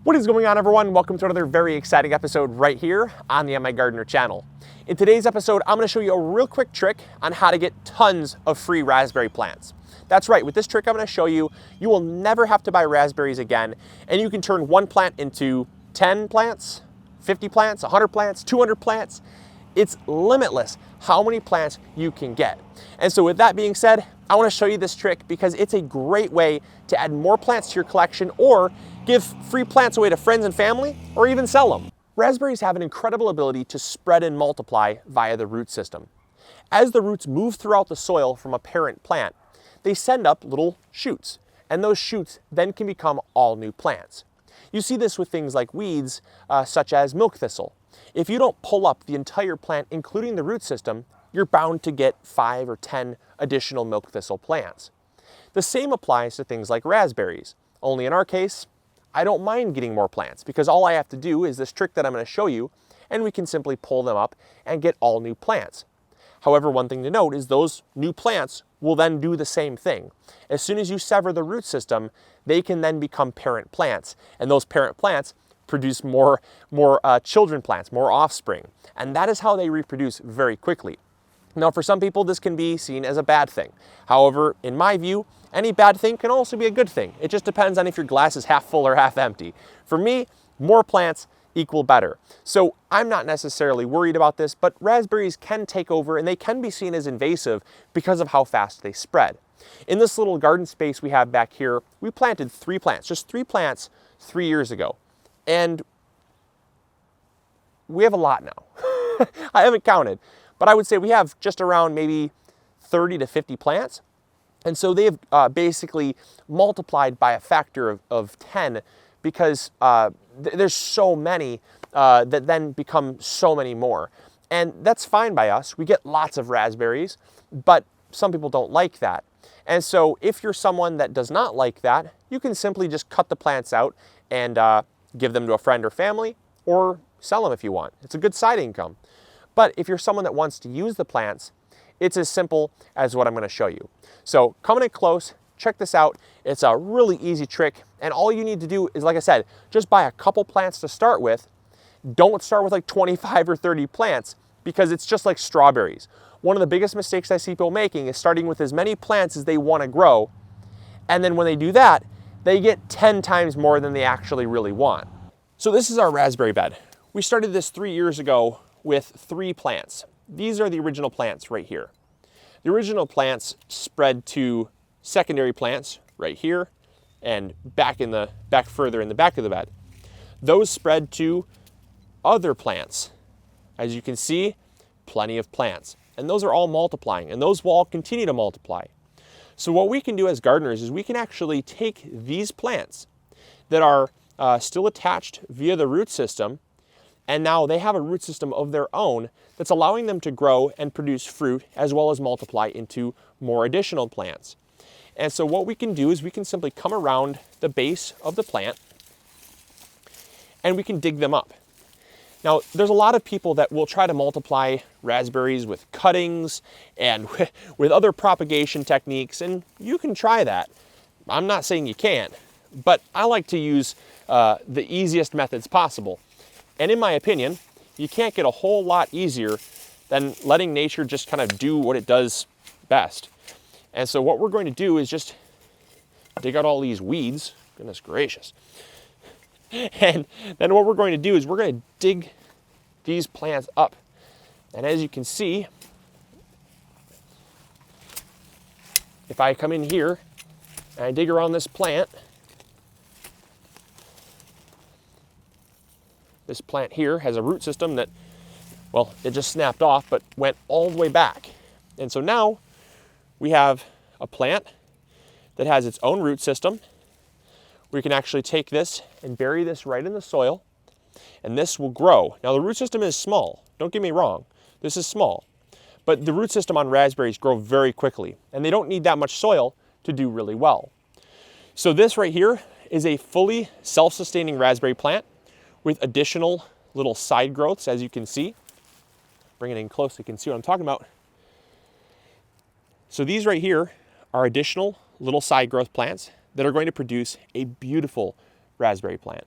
What is going on, everyone? Welcome to another very exciting episode right here on the MIgardener channel. In today's episode, I'm going to show you a real quick trick on how to get tons of free raspberry plants. That's right, with this trick I'm going to show you, you will never have to buy raspberries again, and you can turn one plant into 10 plants, 50 plants, 100 plants, 200 plants. It's limitless how many plants you can get. And so with that being said, I want to show you this trick because it's a great way to add more plants to your collection or give free plants away to friends and family or even sell them. Raspberries have an incredible ability to spread and multiply via the root system. As the roots move throughout the soil from a parent plant, they send up little shoots, and those shoots then can become all new plants. You see this with things like weeds such as milk thistle. If you don't pull up the entire plant, including the root system, you're bound to get 5 or 10 additional milk thistle plants. The same applies to things like raspberries, only in our case, I don't mind getting more plants because all I have to do is this trick that I'm going to show you, and we can simply pull them up and get all new plants. However, one thing to note is those new plants will then do the same thing. As soon as you sever the root system, they can then become parent plants, and those parent plants produce more children plants, more offspring, and that is how they reproduce very quickly. Now, for some people, this can be seen as a bad thing. However, in my view, any bad thing can also be a good thing. It just depends on if your glass is half full or half empty. For me, more plants equal better. So I'm not necessarily worried about this, but raspberries can take over and they can be seen as invasive because of how fast they spread. In this little garden space we have back here, we planted 3 plants, just 3 plants 3 years ago. And we have a lot now. I haven't counted, but I would say we have just around maybe 30 to 50 plants. And so they've basically multiplied by a factor of 10 because there's so many that then become so many more. And that's fine by us. We get lots of raspberries, but some people don't like that. And so if you're someone that does not like that, you can simply just cut the plants out and give them to a friend or family or sell them if you want. It's a good side income. But if you're someone that wants to use the plants, it's as simple as what I'm going to show you. So coming in close, check this out. It's a really easy trick, and all you need to do is, like I said, just buy a couple plants to start with. Don't start with like 25 or 30 plants because it's just like strawberries. One of the biggest mistakes I see people making is starting with as many plants as they want to grow, and then when they do that, they get 10 times more than they actually really want. So this is our raspberry bed. We started this 3 years ago with 3 plants. These are the original plants right here. The original plants spread to secondary plants right here and back further in the back of the bed. Those spread to other plants. As you can see, plenty of plants. And those are all multiplying, and those will all continue to multiply. So what we can do as gardeners is we can actually take these plants that are still attached via the root system, and now they have a root system of their own that's allowing them to grow and produce fruit as well as multiply into more additional plants. And so what we can do is we can simply come around the base of the plant and we can dig them up. Now, there's a lot of people that will try to multiply raspberries with cuttings and with other propagation techniques, and you can try that. I'm not saying you can't, but I like to use the easiest methods possible. And in my opinion, you can't get a whole lot easier than letting nature just kind of do what it does best. And so what we're going to do is just dig out all these weeds. Goodness gracious. And then what we're going to do is we're going to dig these plants up. And as you can see, if I come in here and I dig around this plant, this plant here has a root system that, well, it just snapped off, but went all the way back. And so now we have a plant that has its own root system. We can actually take this and bury this right in the soil, and this will grow. Now the root system is small, don't get me wrong, this is small, but the root system on raspberries grow very quickly, and they don't need that much soil to do really well. So this right here is a fully self-sustaining raspberry plant with additional little side growths, as you can see. Bring it in close so you can see what I'm talking about. So these right here are additional little side growth plants that are going to produce a beautiful raspberry plant.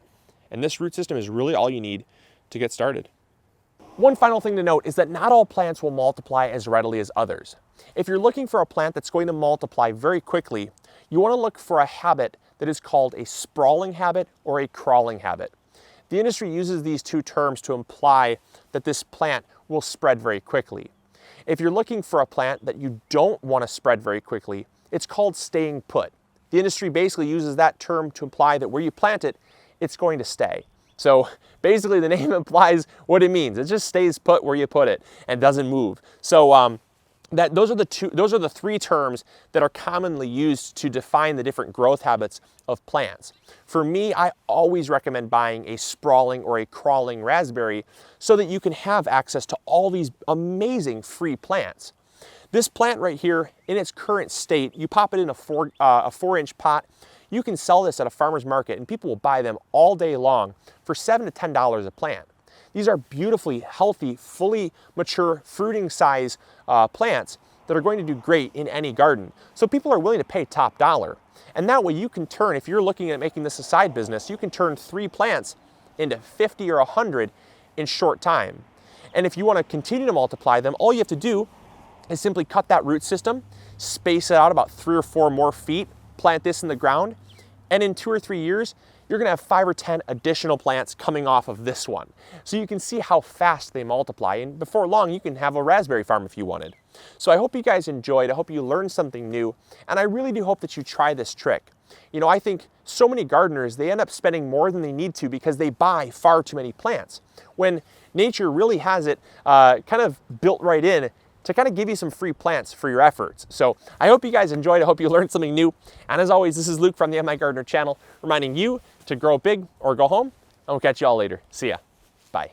And this root system is really all you need to get started. One final thing to note is that not all plants will multiply as readily as others. If you're looking for a plant that's going to multiply very quickly, you want to look for a habit that is called a sprawling habit or a crawling habit. The industry uses these two terms to imply that this plant will spread very quickly. If you're looking for a plant that you don't want to spread very quickly, it's called staying put. The industry basically uses that term to imply that where you plant it, it's going to stay. So basically the name implies what it means. It just stays put where you put it and doesn't move. So those are the three terms that are commonly used to define the different growth habits of plants. For me, I always recommend buying a sprawling or a crawling raspberry so that you can have access to all these amazing free plants. This plant right here, in its current state, you pop it in a 4-inch pot. You can sell this at a farmer's market and people will buy them all day long for $7 to $10 a plant. These are beautifully healthy, fully mature, fruiting size plants that are going to do great in any garden. So people are willing to pay top dollar. And that way you can turn, if you're looking at making this a side business, you can turn 3 plants into 50 or 100 in short time. And if you want to continue to multiply them, all you have to do is simply cut that root system, space it out about 3 or 4 more feet, plant this in the ground, and in 2 or 3 years, you're gonna have 5 or 10 additional plants coming off of this one. So you can see how fast they multiply, and before long, you can have a raspberry farm if you wanted. So I hope you guys enjoyed, I hope you learned something new, and I really do hope that you try this trick. You know, I think so many gardeners, they end up spending more than they need to because they buy far too many plants, when nature really has it kind of built right in to kind of give you some free plants for your efforts. So I hope you guys enjoyed. I hope you learned something new. And as always, this is Luke from the MIgardener channel, reminding you to grow big or go home. And we'll catch you all later. See ya. Bye.